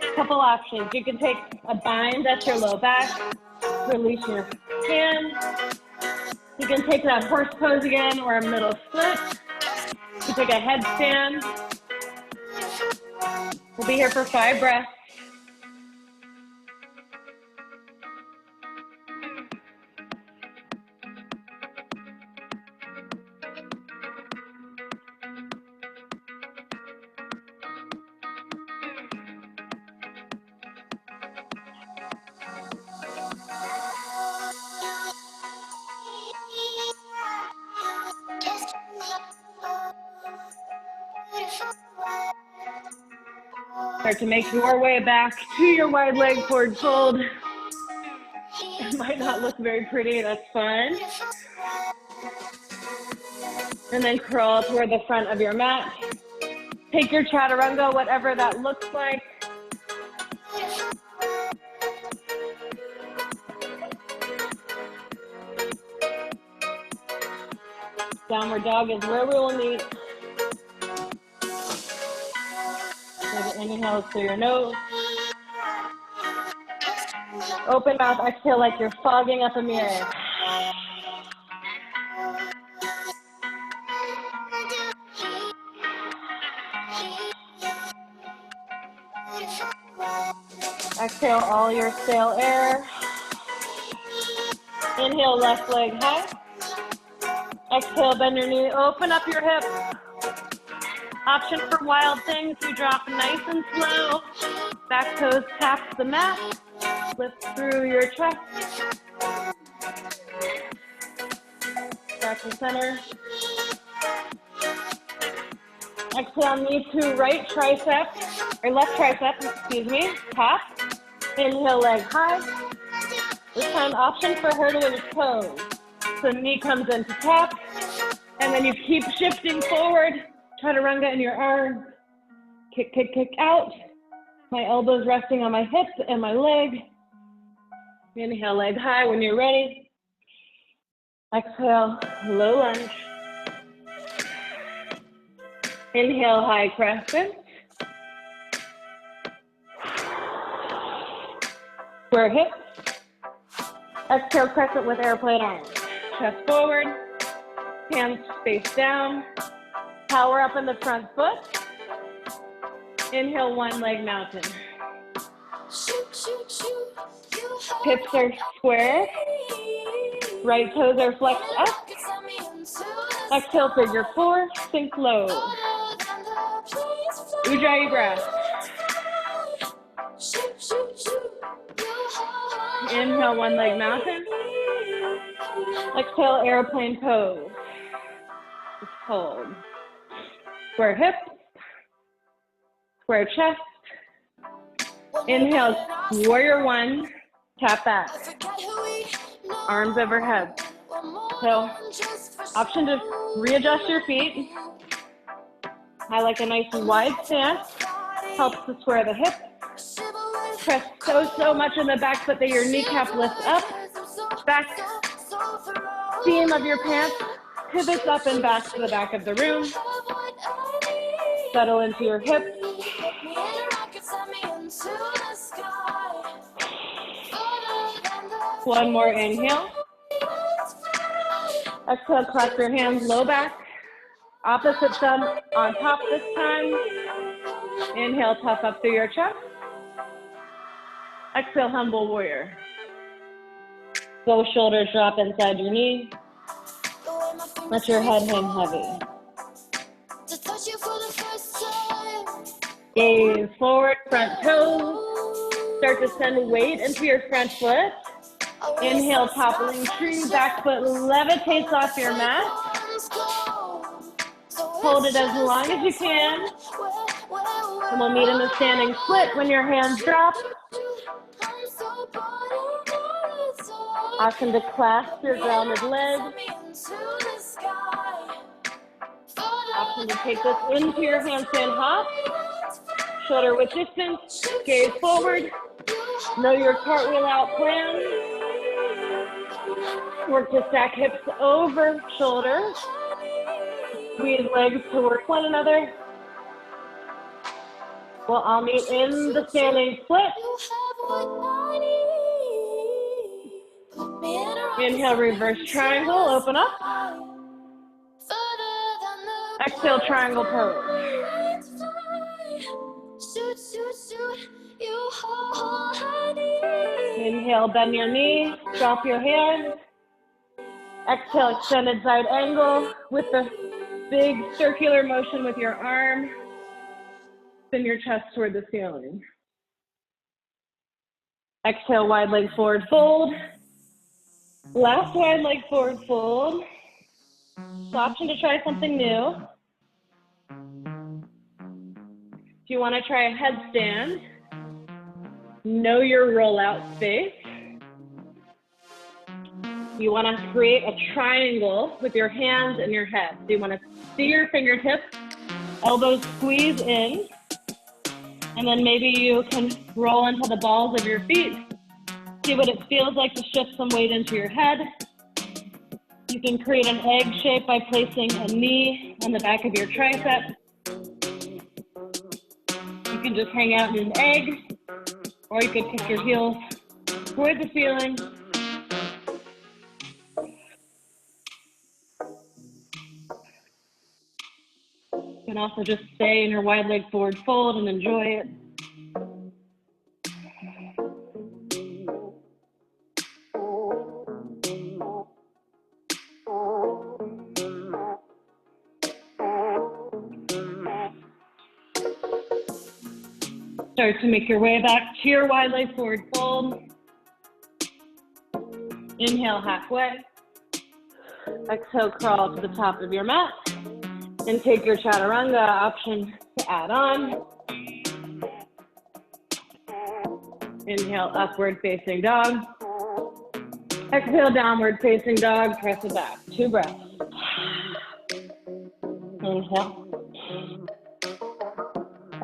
a couple options. You can take a bind at your low back, release your hand. You can take that horse pose again or a middle split. You take a headstand. We'll be here for 5 breaths. Start to make your way back to your wide leg forward fold. It might not look very pretty, that's fine. And then crawl toward the front of your mat. Take your chaturanga, whatever that looks like. Downward dog is where we will meet. Take an inhale through your nose. Open mouth, exhale like you're fogging up a mirror. Exhale all your stale air. Inhale, left leg high. Exhale, bend your knee, open up your hip. Option for wild things, you drop nice and slow. Back toes tap the mat. Lift through your chest. Back to center. Exhale, knee to right tricep, or left tricep, excuse me, tap. Inhale, leg high. This time, option for hurdler's pose. So knee comes into tap, and then you keep shifting forward. Chaturanga in your arms. Kick, kick, kick out. My elbows resting on my hips and my leg. Inhale, leg high when you're ready. Exhale, low lunge. Inhale, high crescent. Square hips. Exhale, crescent with airplane arms. Chest forward. Hands face down. Power up in the front foot. Inhale, one leg mountain. Hips are square. Right toes are flexed up. Exhale, figure 4, sink low. Ujjayi breath. Inhale, one leg mountain. Exhale, airplane pose. Just hold. Square hips. Square chest. Inhale, warrior 1. Tap back. Arms overhead. So, option to readjust your feet. I like a nice wide stance. Helps to square the hips. Press so much in the back foot that your kneecap lifts up. Back seam of your pants pivots up and back to the back of the room. Settle into your hips. One more inhale. Exhale, clasp your hands low back. Opposite thumb on top this time. Inhale, puff up through your chest. Exhale, humble warrior. Both shoulders drop inside your knee. Let your head hang heavy. Gaze forward, front toes. Start to send weight into your front foot. Inhale, toppling tree, back foot levitates off your mat. Hold it as long as you can. And we'll meet in the standing split when your hands drop. Option to clasp your grounded leg. Option to take this into your handstand hop. Shoulder width distance, gaze forward. Know your cartwheel out plan. Work to stack hips over shoulders. Squeeze legs towards one another. We'll all meet in the standing split. Inhale, reverse triangle, open up. Exhale, triangle pose. Inhale, bend your knee, drop your hands. Exhale, extended side angle with the big circular motion with your arm. Spin your chest toward the ceiling. Exhale, wide leg forward fold. Last wide leg forward fold. It's an option to try something new. If you want to try a headstand, know your rollout space. You want to create a triangle with your hands and your head. So you want to see your fingertips, elbows squeeze in, and then maybe you can roll into the balls of your feet. See what it feels like to shift some weight into your head. You can create an egg shape by placing a knee on the back of your tricep. You can just hang out in an egg, or you could kick your heels toward the ceiling. You can also just stay in your wide leg forward fold and enjoy it. Start to make your way back to your wide leg forward fold. Inhale halfway. Exhale, crawl to the top of your mat. And take your chaturanga option to add on. Inhale, upward facing dog. Exhale, downward facing dog. Press it back. 2 breaths. Inhale.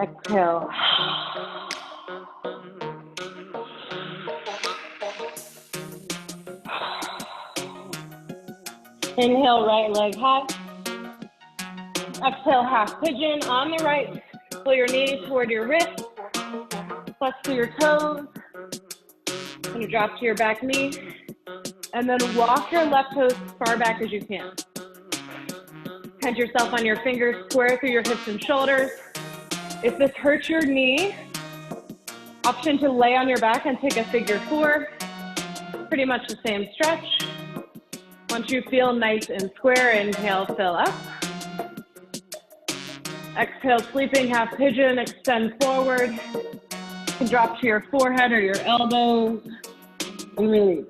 Exhale. Inhale, right leg high. Exhale, half pigeon on the right. Pull your knees toward your wrist. Flex through your toes. Going to drop to your back knee. And then walk your left toes as far back as you can. Plant yourself on your fingers, square through your hips and shoulders. If this hurts your knee, option to lay on your back and take a figure 4. Pretty much the same stretch. Once you feel nice and square, inhale, fill up. Exhale, sleeping half pigeon, extend forward. You can drop to your forehead or your elbows and release.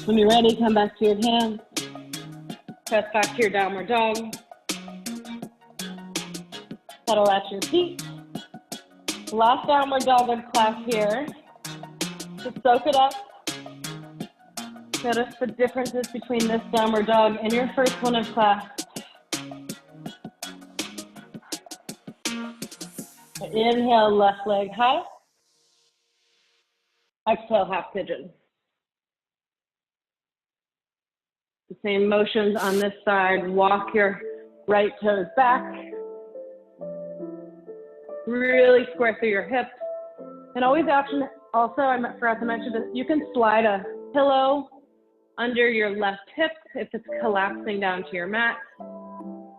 When you're ready, come back to your hands. Press back to your downward dog. Settle at your feet. Last downward dog of class here. Just soak it up. Notice the differences between this downward dog and your first one of class. Inhale, left leg high. Exhale, half pigeon. The same motions on this side. Walk your right toes back. Really square through your hips. And always option, also, I forgot to mention this, you can slide a pillow under your left hip if it's collapsing down to your mat.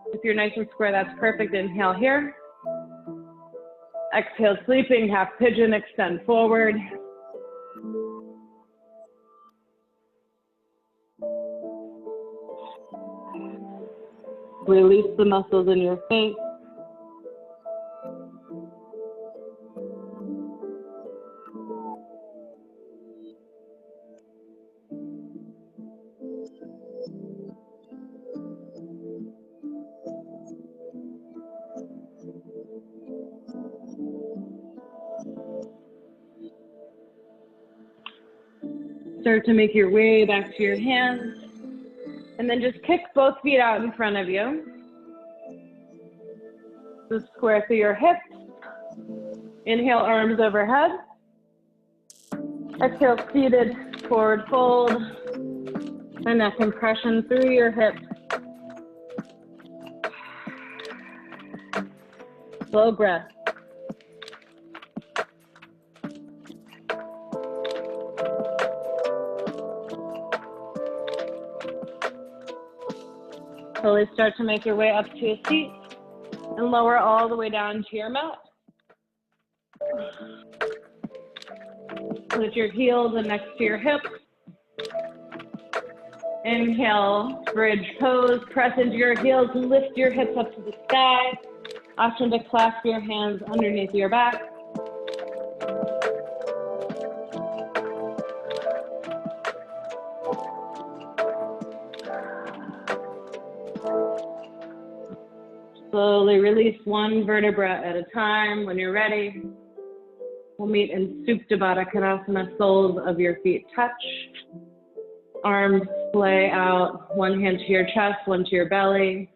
If you're nice and square, that's perfect. Inhale here. Exhale, sleeping, half pigeon, extend forward. Release the muscles in your face. Start to make your way back to your hands. And then just kick both feet out in front of you. So square through your hips. Inhale, arms overhead. Exhale, seated forward fold. And that compression through your hips. Slow breath. Slowly start to make your way up to a seat and lower all the way down to your mat. Put your heels in next to your hips. Inhale, bridge pose, press into your heels, lift your hips up to the sky. Option to clasp your hands underneath your back. Slowly release one vertebra at a time. When you're ready, we'll meet in Supta Baddha Konasana. Soles of your feet touch. Arms splay out. One hand to your chest, one to your belly.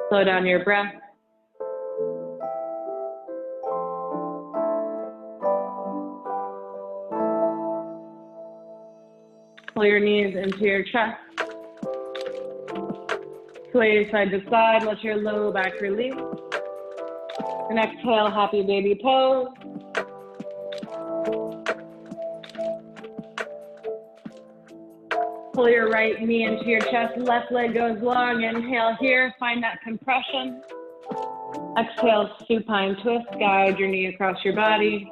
Slow down your breath. Pull your knees into your chest. Sway side to side, let your low back release. And exhale, happy baby pose. Pull your right knee into your chest, left leg goes long. Inhale here, find that compression. Exhale, supine twist, guide your knee across your body.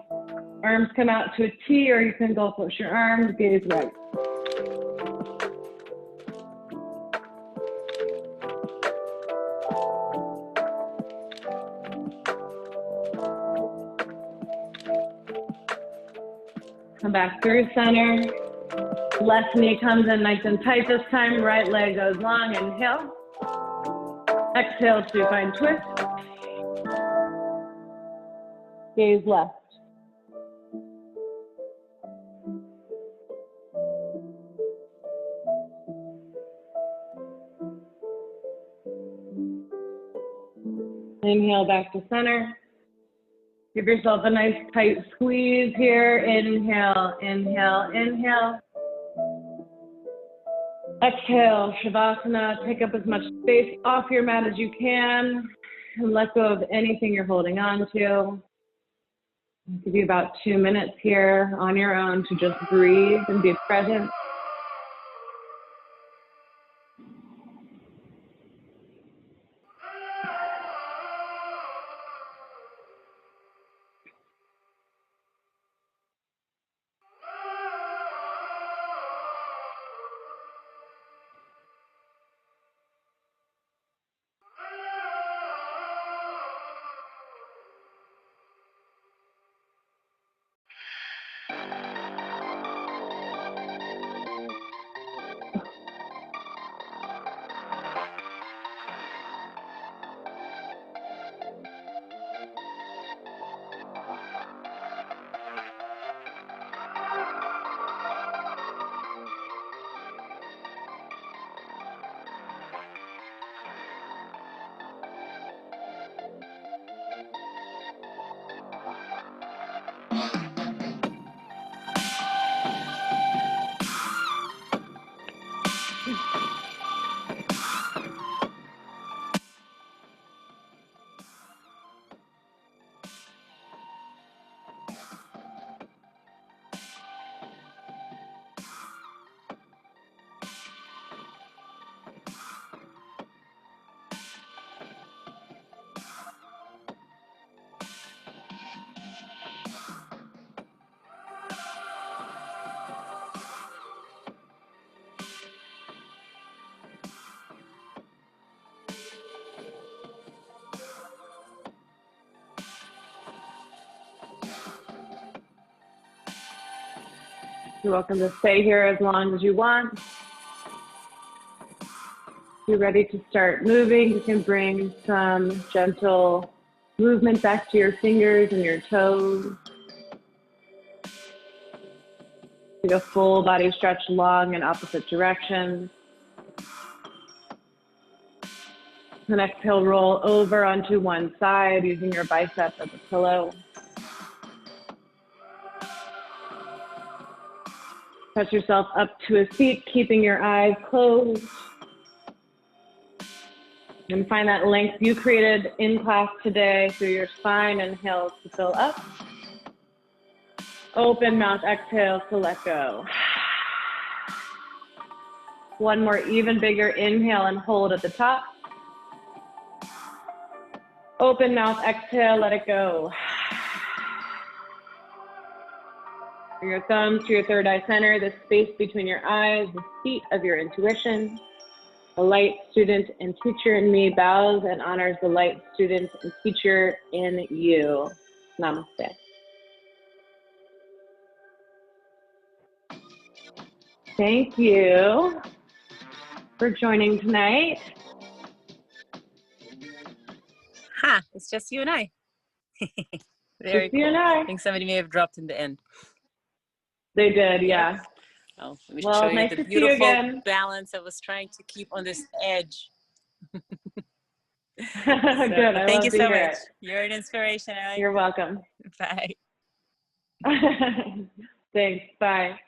Arms come out to a T, or you can go push your arms, gaze right. Come back through center. Left knee comes in nice and tight this time. Right leg goes long. Inhale. Exhale, supine twist. Gaze left. Inhale back to center. Give yourself a nice tight squeeze here. Inhale, inhale, inhale. Exhale, Shavasana. Take up as much space off your mat as you can and let go of anything you're holding on to. I'll give you about 2 minutes here on your own to just breathe and be present. You're welcome to stay here as long as you want. If you're ready to start moving, you can bring some gentle movement back to your fingers and your toes. Take a full body stretch, long in opposite directions. And exhale, roll over onto one side using your bicep as a pillow. Touch yourself up to a seat, keeping your eyes closed. And find that length you created in class today through your spine. Inhale to fill up. Open mouth, exhale to let go. One more even bigger inhale and hold at the top. Open mouth, exhale, let it go. Bring your thumbs to your third eye center, the space between your eyes, the seat of your intuition. The light student and teacher in me bows and honors the light student and teacher in you. Namaste. Thank you for joining tonight. It's just you and I. Very just you and I. I think somebody may have dropped in the end. They did, yeah. Oh, let me well, show you nice the to beautiful see you again. Balance I was trying to keep on this edge. Good. I thank you so much. It. You're an inspiration. You're welcome. Bye. Thanks. Bye.